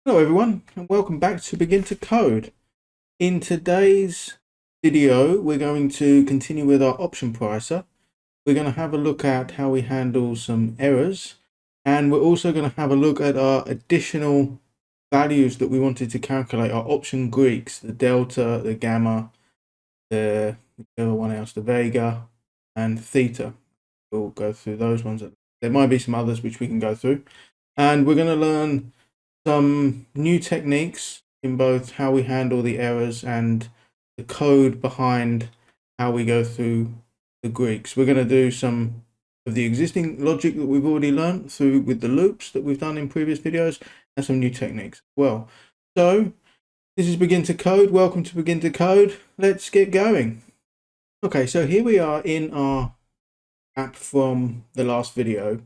Hello everyone and welcome back to Begin to Code. In today's video we're going to continue with our option pricer. We're going to have a look at how we handle some errors, and we're also going to have a look at our additional values that we wanted to calculate, our option Greeks, the delta, the gamma, the other one else, the vega and theta. We'll go through those ones. There might be some others which we can go through, and we're going to learn some new techniques in both how we handle the errors and the code behind how we go through the Greeks. We're going to do some of the existing logic that we've already learned through with the loops that we've done in previous videos, and some new techniques as well. So this is Begin to Code. Welcome to Begin to Code. Let's get going. Okay, so here we are in our app from the last video,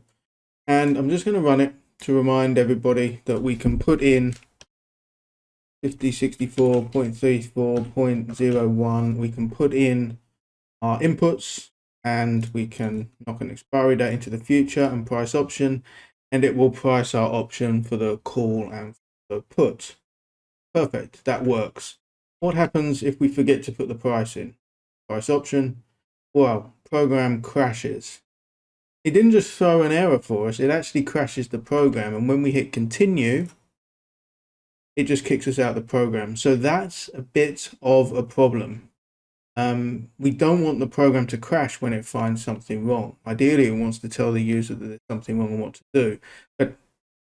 and I'm just going to run it to remind everybody that we can put in 5064.34.01. We can put in our inputs, and we can knock an expiry date into the future and price option, and it will price our option for the call and for the put. Perfect, that works. What happens if we forget to put the price in? Price option, well, program crashes. It didn't just throw an error for us, it actually crashes the program, and when we hit continue, it just kicks us out of the program. So that's a bit of a problem. We don't want the program to crash when it finds something wrong. Ideally, it wants to tell the user that there's something wrong and what to do. But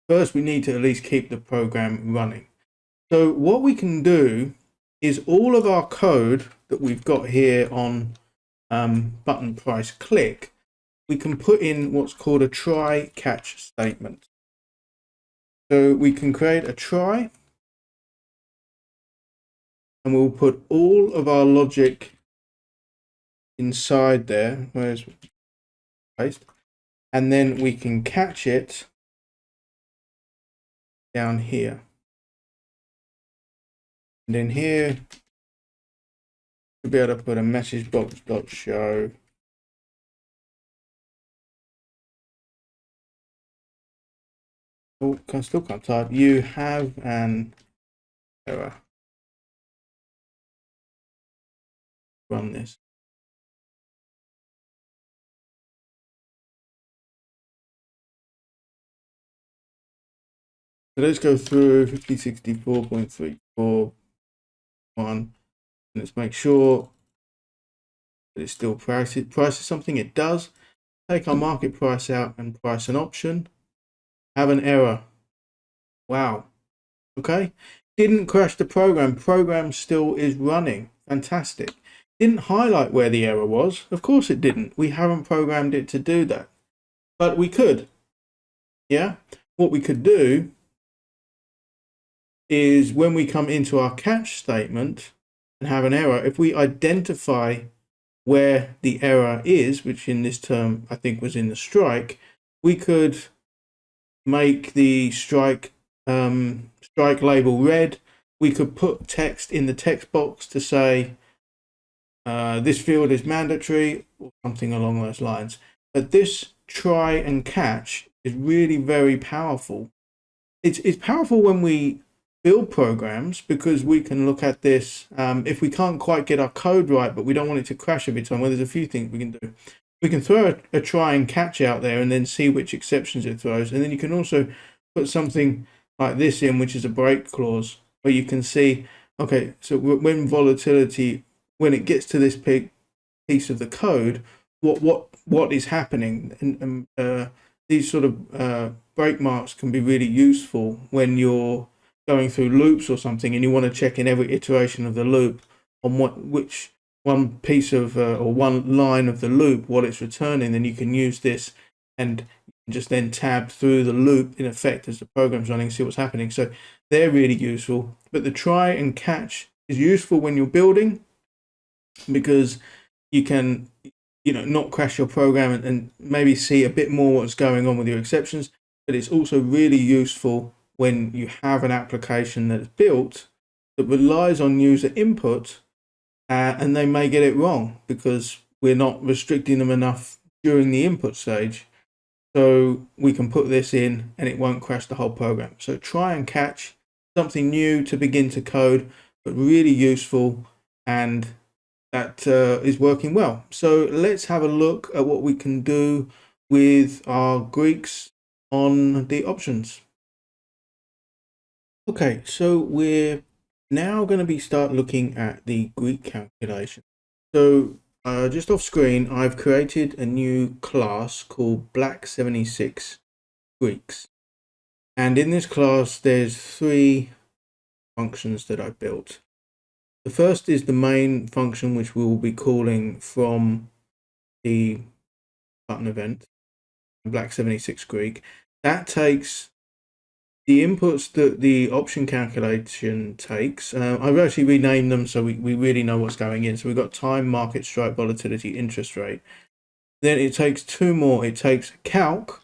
first, we need to at least keep the program running. So what we can do is all of our code that we've got here on button price click, we can put in what's called a try catch statement. So we can create a try, and we'll put all of our logic inside there. Where's paste? And then we can catch it down here. And in here, we'll be able to put a message box.show. Oh, still can't type. You have an error. Run this. So let's go through 5064.341. Let's make sure that it still prices something. It does. Take our market price out and price an option. Have an error. Wow. Okay. Didn't crash the program. Program still is running. Fantastic. Didn't highlight where the error was. Of course it didn't. We haven't programmed it to do that. But we could. Yeah. What we could do is when we come into our catch statement and have an error, if we identify where the error is, which in this term I think was in the strike, we could make the strike label red. We could put text in the text box to say this field is mandatory or something along those lines. But this try and catch is really very powerful. It's powerful when we build programs, because we can look at this if we can't quite get our code right, but we don't want it to crash every time. Well, there's a few things we can do. We can throw a try and catch out there and then see which exceptions it throws. And then you can also put something like this in, which is a break clause, where you can see, okay, so when volatility, when it gets to this piece of the code, what is happening. And these sort of break marks can be really useful when you're going through loops or something and you want to check in every iteration of the loop on which one piece of or one line of the loop what it's returning. Then you can use this and just then tab through the loop in effect as the program's running, see what's happening. So they're really useful. But the try and catch is useful when you're building, because you can not crash your program and maybe see a bit more what's going on with your exceptions. But it's also really useful when you have an application that is built that relies on user input, and they may get it wrong because we're not restricting them enough during the input stage. So we can put this in and it won't crash the whole program. So try and catch something new to begin to code, but really useful, and that is working well. So let's have a look at what we can do with our Greeks on the options. Okay, so we're now going to start looking at the Greek calculation. So just off screen, I've created a new class called Black76 Greeks. And in this class, there's 3 functions that I built. The first is the main function, which we will be calling from the button event, Black76 Greek. That takes the inputs that the option calculation takes. I've actually renamed them so we really know what's going in. So we've got time, market, strike, volatility, interest rate. Then it takes 2 more. It takes calc,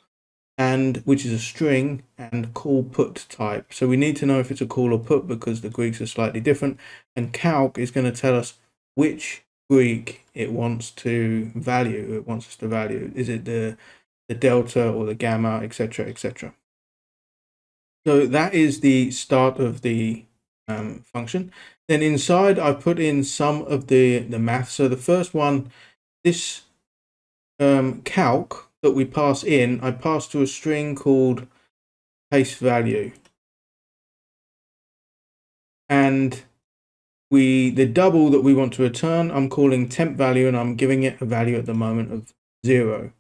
and which is a string, and call put type. So we need to know if it's a call or put because the Greeks are slightly different. And calc is going to tell us which Greek it wants to value. It wants us to value. Is it the delta or the gamma, etc., etc. So that is the start of the function. Then inside, I put in some of the math. So the first one, this calc that we pass in, I pass to a string called case value. And the double that we want to return, I'm calling temp value, and I'm giving it a value at the moment of 0.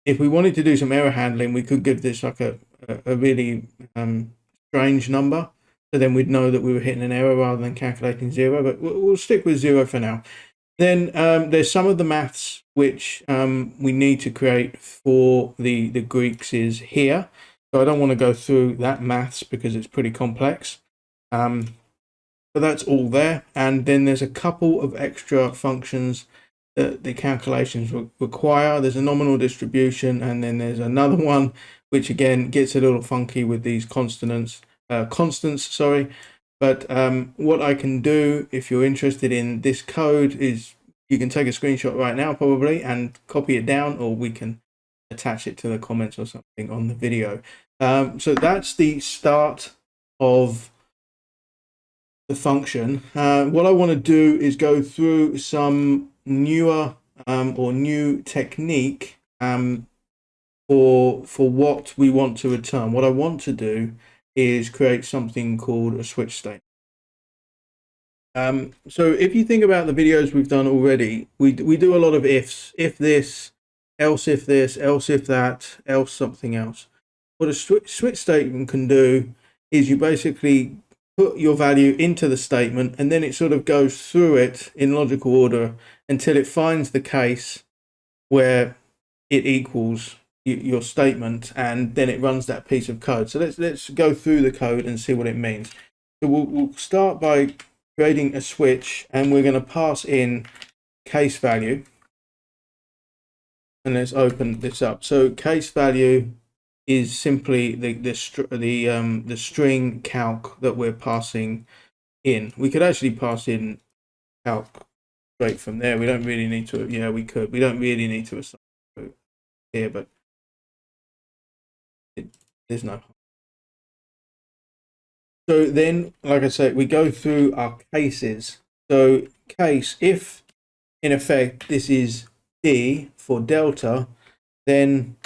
If we wanted to do some error handling, we could give this like a really strange number. So then we'd know that we were hitting an error rather than calculating 0, but we'll stick with 0 for now. Then there's some of the maths which we need to create for the Greeks is here. So I don't want to go through that maths because it's pretty complex. But that's all there. And then there's a couple of extra functions that the calculations require. There's a nominal distribution, and then there's another one which again gets a little funky with these constants. But what I can do, if you're interested in this code, is you can take a screenshot right now probably and copy it down, or we can attach it to the comments or something on the video. So that's the start of the function. What I want to do is go through some newer or new technique for what we want to return. What I want to do is create something called a switch statement. So if you think about the videos we've done already, we do a lot of ifs. If this, else if this, else if that, else something else. What a switch statement can do is you basically put your value into the statement, and then it sort of goes through it in logical order until it finds the case where it equals your statement, and then it runs that piece of code. So let's go through the code and see what it means. So we'll start by creating a switch, and we're going to pass in case value. And let's open this up. So case value is simply the string calc that we're passing in. We could actually pass in calc straight from there. We don't really need to. Yeah, we could. We don't really need to assign here, but there's no. So then, like I said, we go through our cases. So case, if in effect this is D for delta, then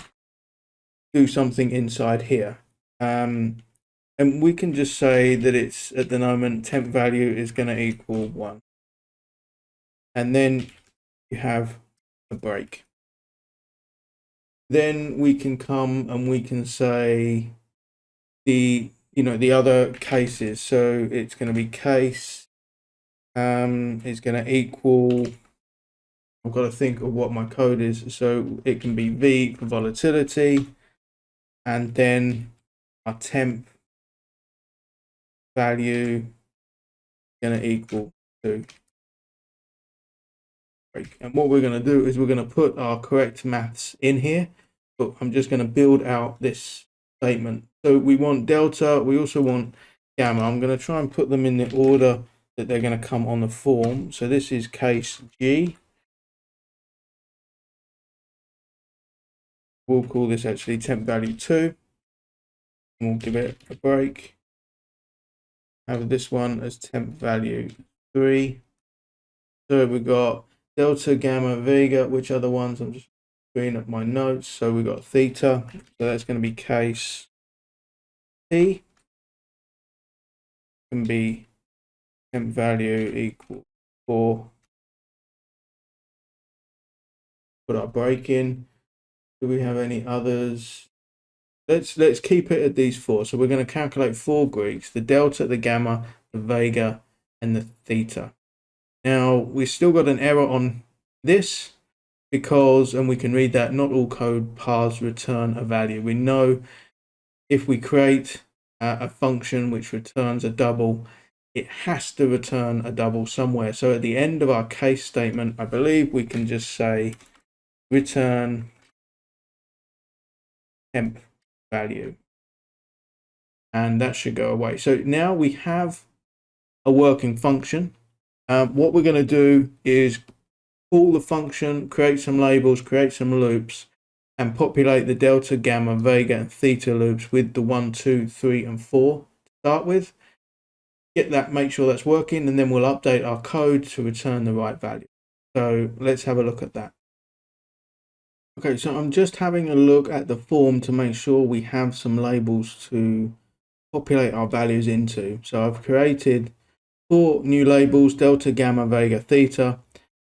do something inside here. And we can just say that it's at the moment temp value is going to equal 1. And then you have a break. Then we can come and we can say the other cases. So it's going to be case is going to equal, I've got to think of what my code is. So it can be V for volatility, and then our temp value going to equal 2. And what we're going to do is we're going to put our correct maths in here, but I'm just going to build out this statement. So we want delta, we also want gamma. I'm going to try and put them in the order that they're going to come on the form. So this is case G. We'll call this actually temp value 2. and we'll give it a break. Have this one as temp value 3. So we've got delta, gamma, vega. Which other ones? I'm just bringing up my notes. So we've got theta. So that's going to be case T. Can be temp value equal 4. Put our break in. Do we have any others? Let's keep it at these 4. So we're going to calculate 4 Greeks: the delta, the gamma, the vega, and the theta. Now we've still got an error on this because, and we can read that, not all code paths return a value. We know if we create a function which returns a double, it has to return a double somewhere. So at the end of our case statement, I believe we can just say return temp value, and that should go away. So now we have a working function. What we're going to do is call the function, create some labels, create some loops, and populate the delta, gamma, vega, and theta loops with the 1, 2, 3, and 4 to start with. Get that, make sure that's working, and then we'll update our code to return the right value. So let's have a look at that. Okay, so I'm just having a look at the form to make sure we have some labels to populate our values into. So I've created 4 new labels: delta, gamma, vega, theta,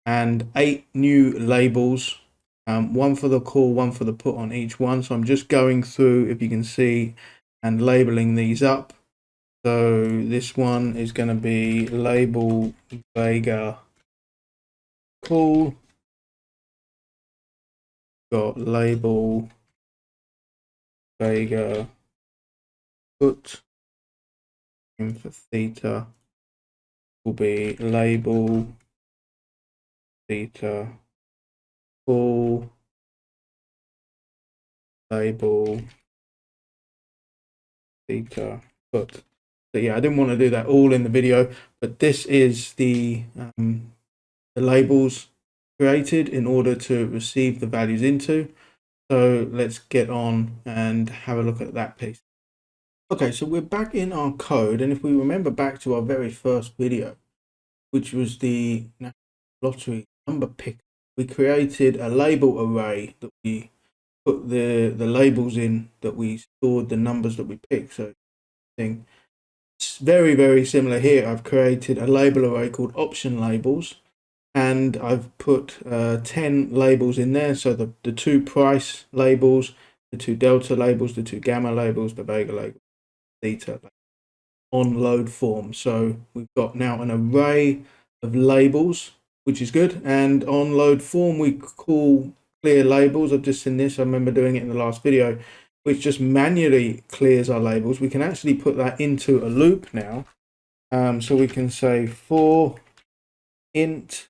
and 8 new labels, 1 for the call, 1 for the put on each one. So I'm just going through, if you can see, and labeling these up. So this one is going to be label vega call, got label vega put, and for theta will be label theta call, label theta put. So yeah, I didn't want to do that all in the video, but this is the labels created in order to receive the values into. So let's get on and have a look at that piece. Okay, so we're back in our code, and if we remember back to our very first video, which was the National Lottery number pick, we created a label array that we put the labels in, that we stored the numbers that we picked. So it's very, very similar here. I've created a label array called option labels, and I've put 10 labels in there. So the 2 price labels, the 2 delta labels, the 2 gamma labels, the vega label, theta on load form. So we've got now an array of labels, which is good. And on load form, we call clear labels. I've just seen this. I remember doing it in the last video, which just manually clears our labels. We can actually put that into a loop now. So we can say for int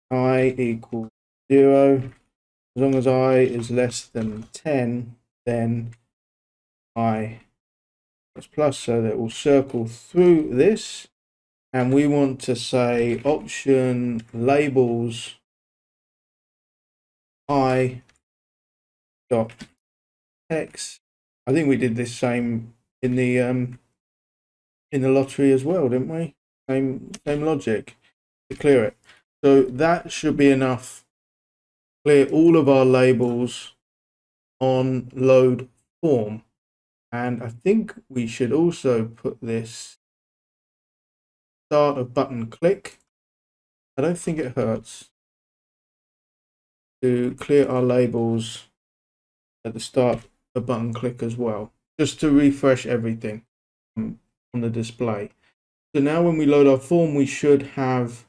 I equals 0. As long as I is less than 10, then I plus, so that will circle through this. And we want to say option labels I dot text. I think we did this same in the lottery as well, didn't we? Same logic to clear it. So that should be enough. Clear all of our labels on load form. And I think we should also put this start of button click. I don't think it hurts to clear our labels at the start of button click as well, just to refresh everything on the display. So now when we load our form, we should have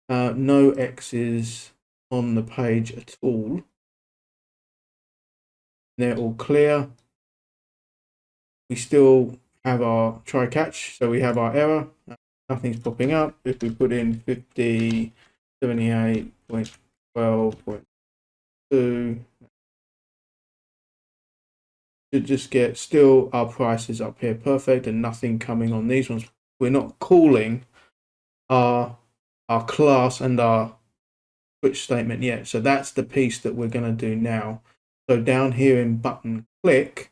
no X's on the page at all. They're all clear. We still have our try catch, so we have our error. Nothing's popping up. If we put in 50, 78.12.2, should just get still our prices up here perfect, and nothing coming on these ones. We're not calling our class and our switch statement yet. So that's the piece that we're going to do now. So down here in button click,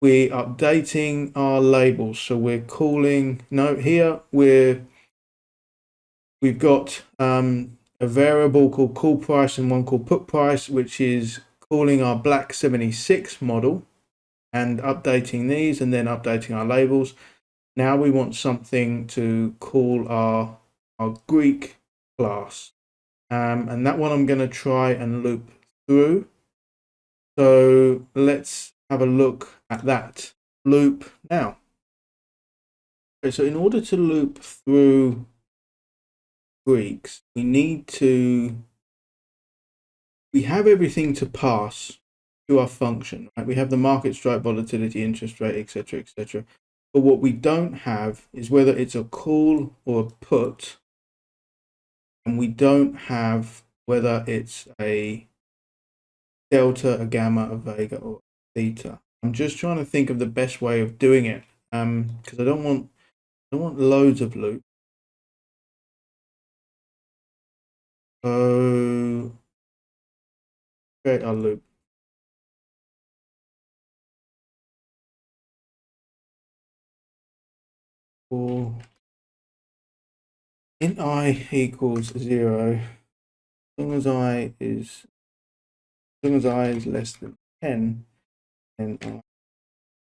we're updating our labels. So we're calling, no, here we've got a variable called call price and one called put price, which is calling our black 76 model and updating these and then updating our labels. Now we want something to call our Greek class. And that one I'm going to try and loop through. So let's have a look at that loop now. Okay, so in order to loop through Greeks, we have everything to pass to our function, right? We have the market strike, volatility, interest rate, etc., etc. But what we don't have is whether it's a call or a put, and we don't have whether it's a delta, a gamma, a vega, or a theta. I'm just trying to think of the best way of doing it, because I don't want loads of loops. So create our loop. For int I equals 0, as long as I is less than 10, then I.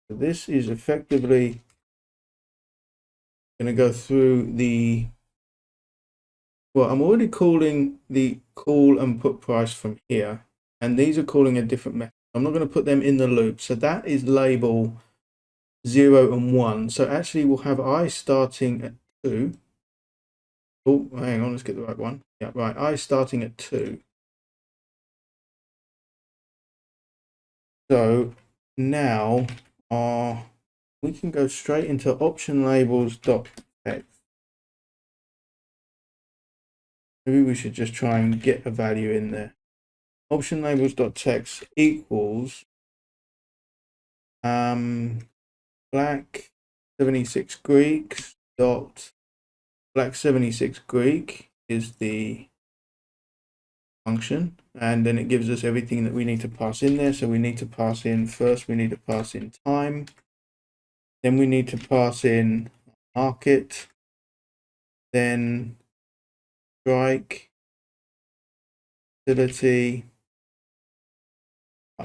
So this is effectively going to go through the. Well, I'm already calling the call and put price from here, and these are calling a different method. I'm not going to put them in the loop. So that is label 0 and 1. So actually we'll have I starting at 2. Oh, hang on, let's get the right one. Yeah, right. I starting at 2. So now we can go straight into option labels.text. Maybe we should just try and get a value in there. Option labels.text equals black 76 Greeks dot black 76 Greek is the function, and then it gives us everything that we need to pass in there. So we need to pass in first, we need to pass in time, then we need to pass in market, then strike, volatility,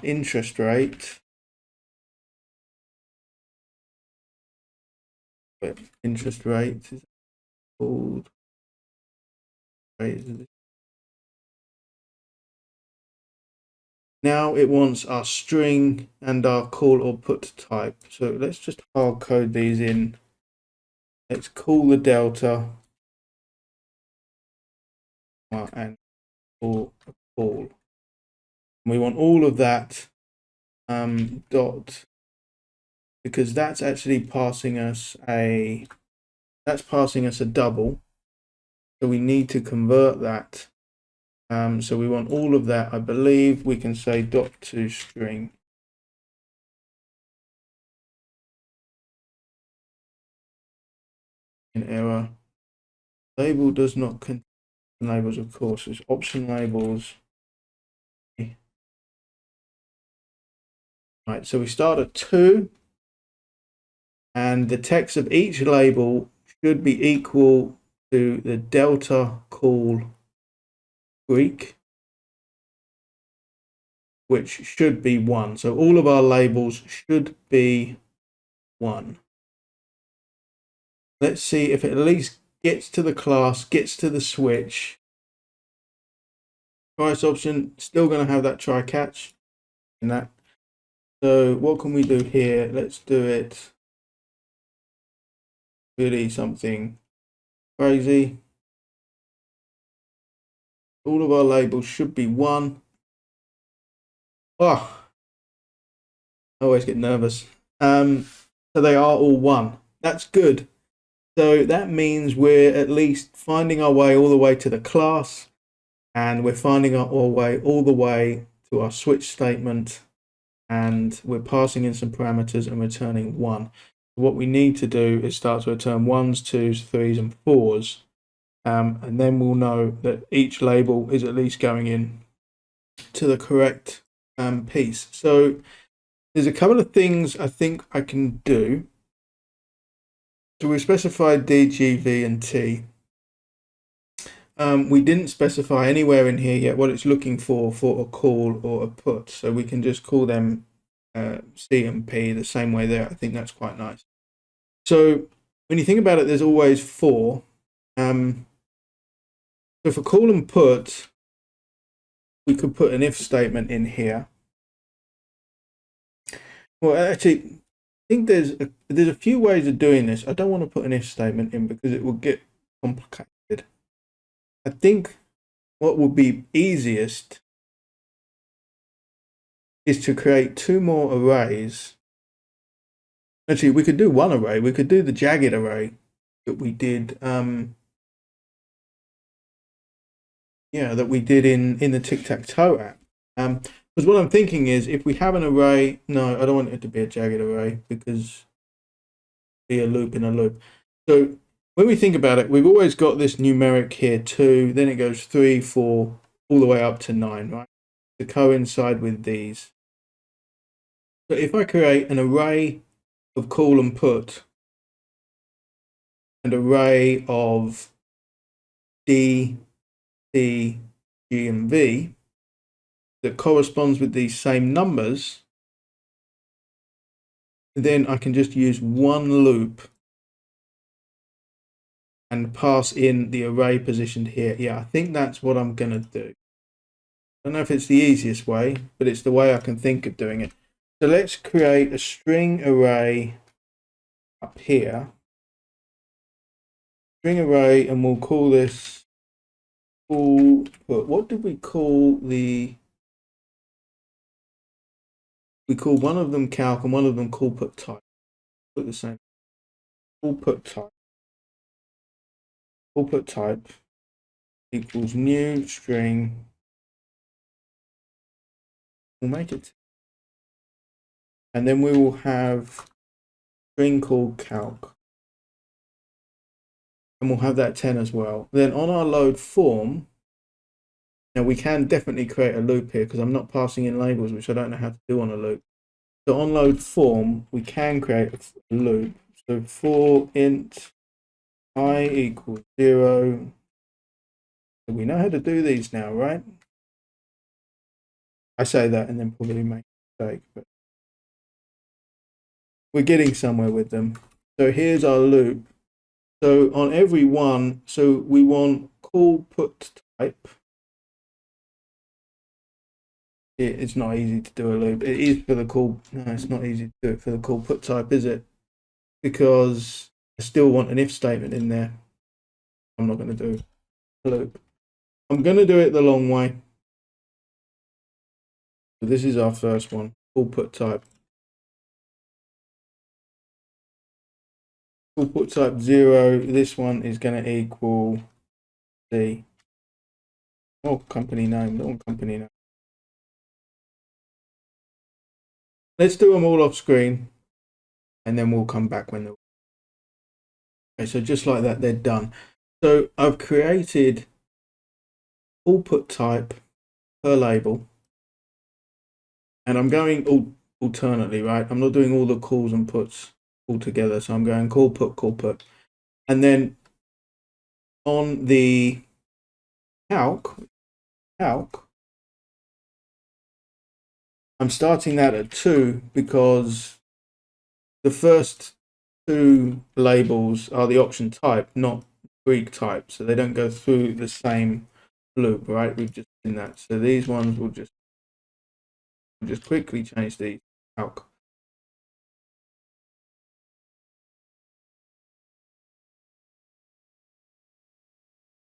interest rate, but interest rate is called rate. Now it wants our string and our call or put type. So let's just hard code these in. Let's call the delta and call a call. And we want all of that dot, because that's actually passing us a double. So we need to convert that. So we want all of that. I believe we can say dot to string. An error. Label does not contain labels, of course. It's option labels. Right, so we start at 2, and the text of each label should be equal to the delta call Greek, which should be 1. So all of our labels should be 1. Let's see if it at least gets to the class, gets to the switch. Price option, still going to have that try catch in that. So what can we do here? Let's do it really something crazy. All of our labels should be 1. Oh, I always get nervous. So they are all 1. That's good. So that means we're at least finding our way all the way to the class, and we're finding our way all the way to our switch statement, and we're passing in some parameters and returning 1. What we need to do is start to return 1s, 2s, 3s, and 4s, and then we'll know that each label is at least going in to the correct piece. So there's a couple of things I think I can do. So we specified D, G, V, and T. We didn't specify anywhere in here yet what it's looking for a call or a put. So we can just call them C and P the same way there. I think that's quite nice. So when you think about it, there's always four. So for call and put, we could put an if statement in here. Well, actually, I think there's a few ways of doing this. I don't want to put an if statement in because it will get complicated. I think what would be easiest is to create two more arrays. Actually, we could do one array. We could do the jagged array that we did. That we did in the tic-tac-toe app. Because what I'm thinking is, if we have an array, no, I don't want it to be a jagged array because be a loop in a loop. So when we think about it, we've always got this numeric here 2, then it goes 3, 4, all the way up to 9, right? To coincide with these. So if I create an array of call and put, an array of D, C, G, and V that corresponds with these same numbers, then I can just use one loop and pass in the array positioned here. Yeah, I think that's what I'm going to do. I don't know if it's the easiest way, but it's the way I can think of doing it. So let's create a string array up here. String array, and we'll call this call put. What did we call the... We call one of them calc and one of them call put type. Put the same. Call put type. Call put type equals new string. We'll make it. And then we will have string called calc. And we'll have that 10 as well. Then on our load form, now we can definitely create a loop here because I'm not passing in labels, which I don't know how to do on a loop. So on load form, we can create a loop. So for int I equals 0. So we know how to do these now, right? I say that and then probably make a mistake, but we're getting somewhere with them. So here's our loop. So on every one, so we want call put type. It's not easy to do a loop. It is for the call. No, it's not easy to do it for the call put type, is it? Because I still want an if statement in there. I'm not going to do a loop. I'm going to do it the long way. So this is our first one, call put type. Call put type 0. This one is going to equal C. Oh, company name, not company name. Let's do them all off screen, and then we'll come back when they're... Okay, so just like that, they're done. So I've created call put type per label, and I'm going alternately, right? I'm not doing all the calls and puts all together, so I'm going call put, and then on the calc, I'm starting that at 2 because the first 2 labels are the option type, not Greek type, so they don't go through the same loop, right? We've just seen that. So these ones will just quickly change the calc.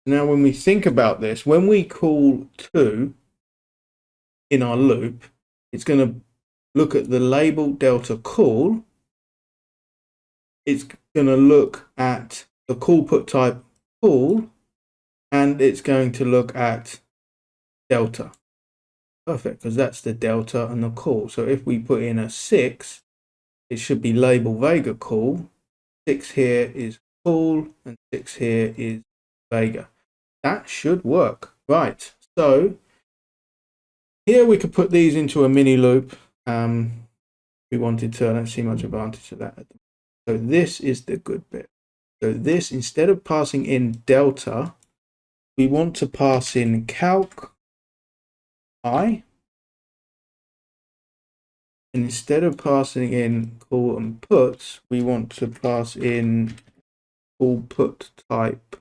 Now, when we think about this, when we call 2 in our loop, it's going to look at the label delta call. It's going to look at the call put type call, and it's going to look at delta. Perfect, because that's the delta and the call. So if we put in a 6, it should be label Vega call. 6 here is call, and 6 here is Vega. That should work. Right, so here we could put these into a mini loop. we wanted to. I don't see much advantage to that. So this is the good bit. So this, instead of passing in delta, we want to pass in calc I. And instead of passing in call and puts, we want to pass in call put type.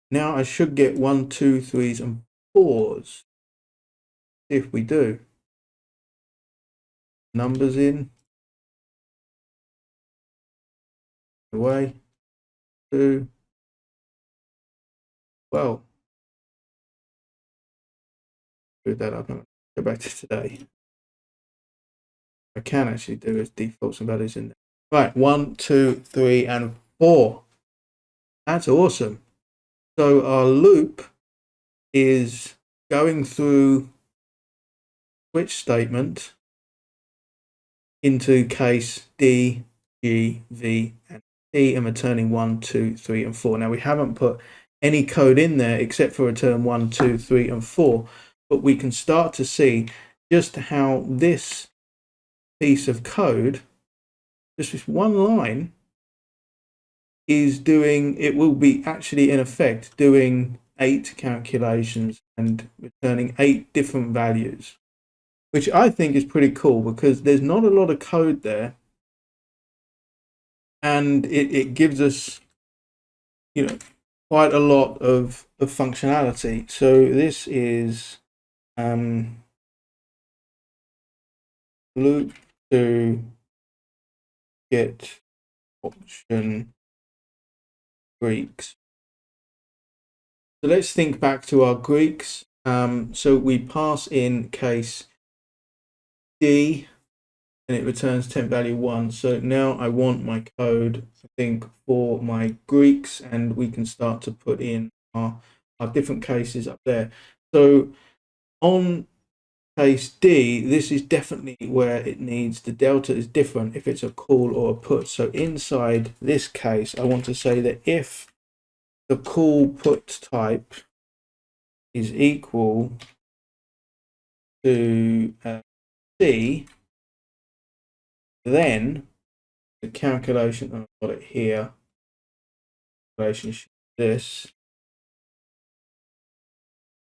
Now I should get 1, 2, 3s, and 4s. If we do, numbers in, away, 2, well, screw that up and go back to today. I can actually do is defaults and values in there. Right, 1, 2, 3, and 4. That's awesome. So our loop is going through switch statement into case D, G, V, and T, and returning 1, 2, 3, and 4. Now we haven't put any code in there except for return 1, 2, 3, and 4, but we can start to see just how this piece of code, just this one line, is doing, it will be actually in effect doing 8 calculations and returning 8 different values, which I think is pretty cool because there's not a lot of code there, and it gives us, you know, quite a lot of functionality. So this is loop to get option Greeks. So let's think back to our Greeks. So we pass in case D and it returns temp value 1. So now I want my code, I think, for my Greeks, and we can start to put in our different cases up there. So on case D, this is definitely where it needs, the delta is different if it's a call or a put. So inside this case, I want to say that if the call put type is equal to C, then the calculation, I've got it here, relationship this.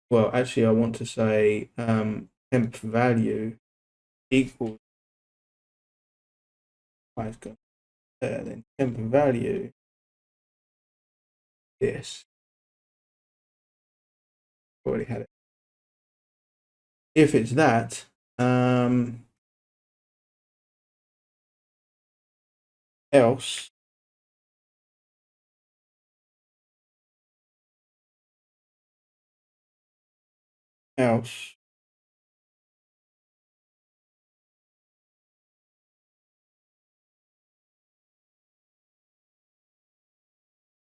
Well, actually, I want to say temp value equals, I've got there, then temp value this. Already had it. If it's that, else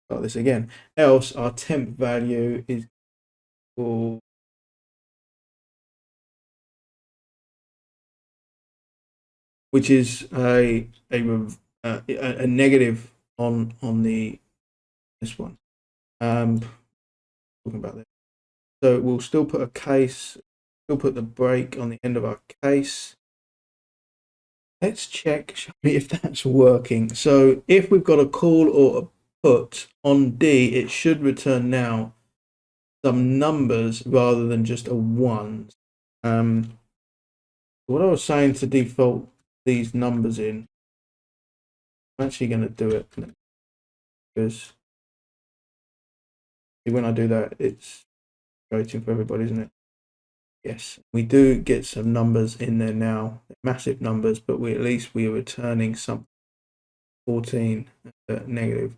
start this again, else our temp value is equal, which is a negative on the this one. Talking about this. So we'll still put a case, we'll put the break on the end of our case. Let's check if that's working. So if we've got a call or a put on D, it should return now some numbers rather than just a 1. What I was saying to default these numbers in, I'm actually going to do it because when I do that, it's frustrating for everybody, isn't it? Yes, we do get some numbers in there now, massive numbers, but at least we are returning some 14 negative.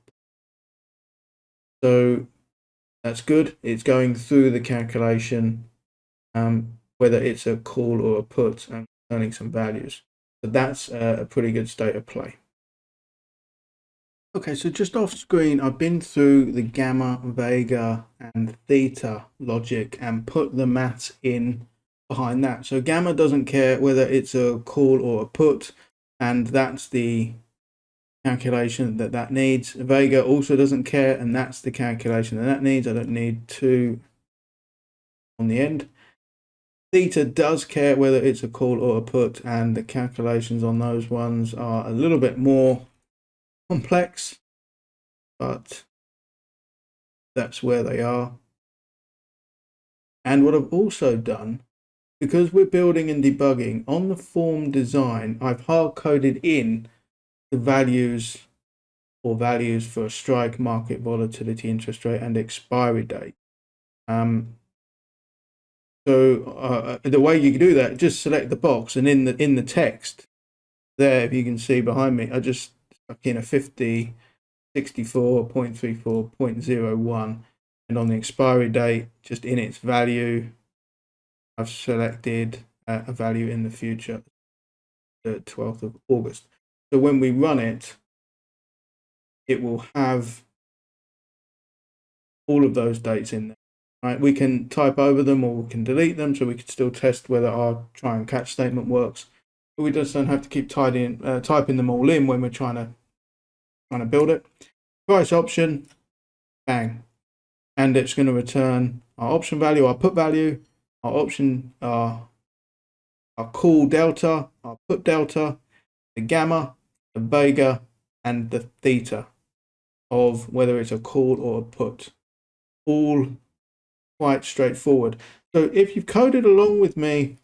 So that's good. It's going through the calculation, whether it's a call or a put, and returning some values. So that's a pretty good state of play. Okay, so just off screen, I've been through the gamma, vega, and theta logic and put the maths in behind that. So gamma doesn't care whether it's a call or a put, and that's the calculation that needs. Vega also doesn't care, and that's the calculation that needs. I don't need to on the end. Theta does care whether it's a call or a put, and the calculations on those ones are a little bit more complex, but that's where they are. And what I've also done, because we're building and debugging on the form design, I've hard coded in the values for a strike, market volatility, interest rate, and expiry date. So the way you do that, just select the box, and in the text there, if you can see behind me, I just stuck in a 50, 64, 0.34, 0.01, and on the expiry date, just in its value, I've selected a value in the future, the 12th of August. So when we run it, it will have all of those dates in there. Right? We can type over them or we can delete them, so we can still test whether our try and catch statement works. But we just don't have to keep typing them all in when we're trying to build it. Price option, bang, and it's going to return our option value, our put value, our option, our call delta, our put delta, the gamma, the vega, and the theta of whether it's a call or a put. All quite straightforward. So if you've coded along with me,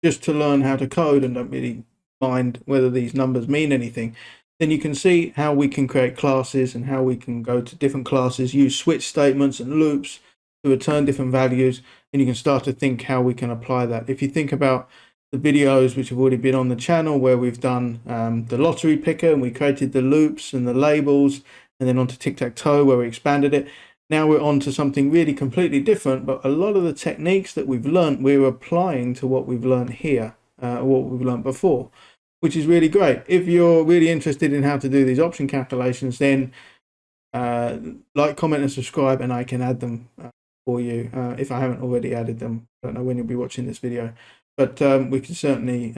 just to learn how to code and don't really mind whether these numbers mean anything, then you can see how we can create classes and how we can go to different classes, use switch statements and loops to return different values, and you can start to think how we can apply that. If you think about the videos which have already been on the channel where we've done the lottery picker and we created the loops and the labels, and then onto tic-tac-toe where we expanded it. Now we're on to something really completely different, but a lot of the techniques that we've learned, we're applying to what we've learned here, what we've learned before, which is really great. If you're really interested in how to do these option calculations, then like, comment, and subscribe, and I can add them for you if I haven't already added them. I don't know when you'll be watching this video, but we can certainly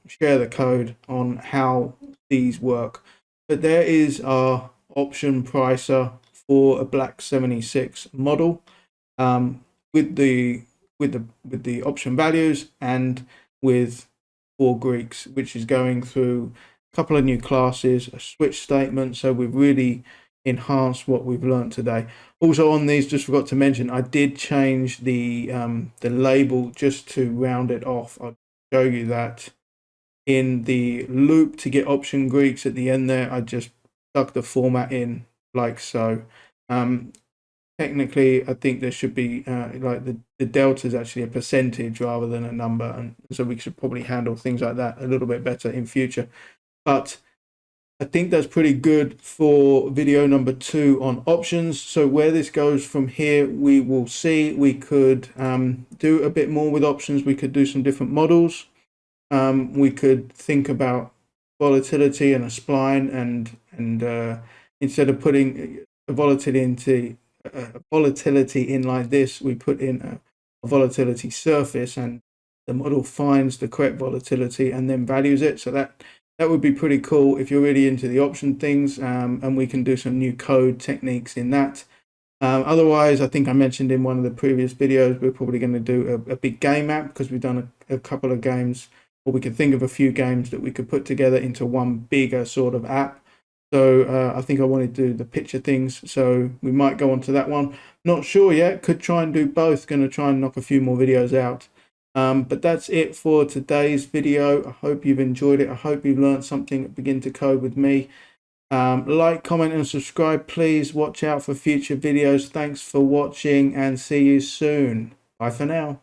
share the code on how these work. But there is our option pricer for a Black 76 model with the option values and with 4 Greeks, which is going through a couple of new classes, a switch statement. So we've really enhanced what we've learned today. Also on these, just forgot to mention, I did change the label just to round it off. I'll show you that in the loop to get option Greeks at the end there. I just stuck the format in like so. Technically, I think there should be like the delta is actually a percentage rather than a number, and so we should probably handle things like that a little bit better in future. But I think that's pretty good for video number 2 on options. So where this goes from here, we will see. We could do a bit more with options. We could do some different models. We could think about volatility and a spline, and instead of putting a volatility in like this, we put in a volatility surface, and the model finds the correct volatility and then values it. So that would be pretty cool if you're really into the option things, and we can do some new code techniques in that. Otherwise, I think I mentioned in one of the previous videos, we're probably going to do a big game app, because we've done a couple of games, or we could think of a few games that we could put together into one bigger sort of app. So I think I wanted to do the picture things, so we might go on to that one. Not sure yet, could try and do both, going to try and knock a few more videos out. But that's it for today's video. I hope you've enjoyed it. I hope you've learned something at Begin to Code with me. Like, comment, and subscribe. Please watch out for future videos. Thanks for watching, and see you soon. Bye for now.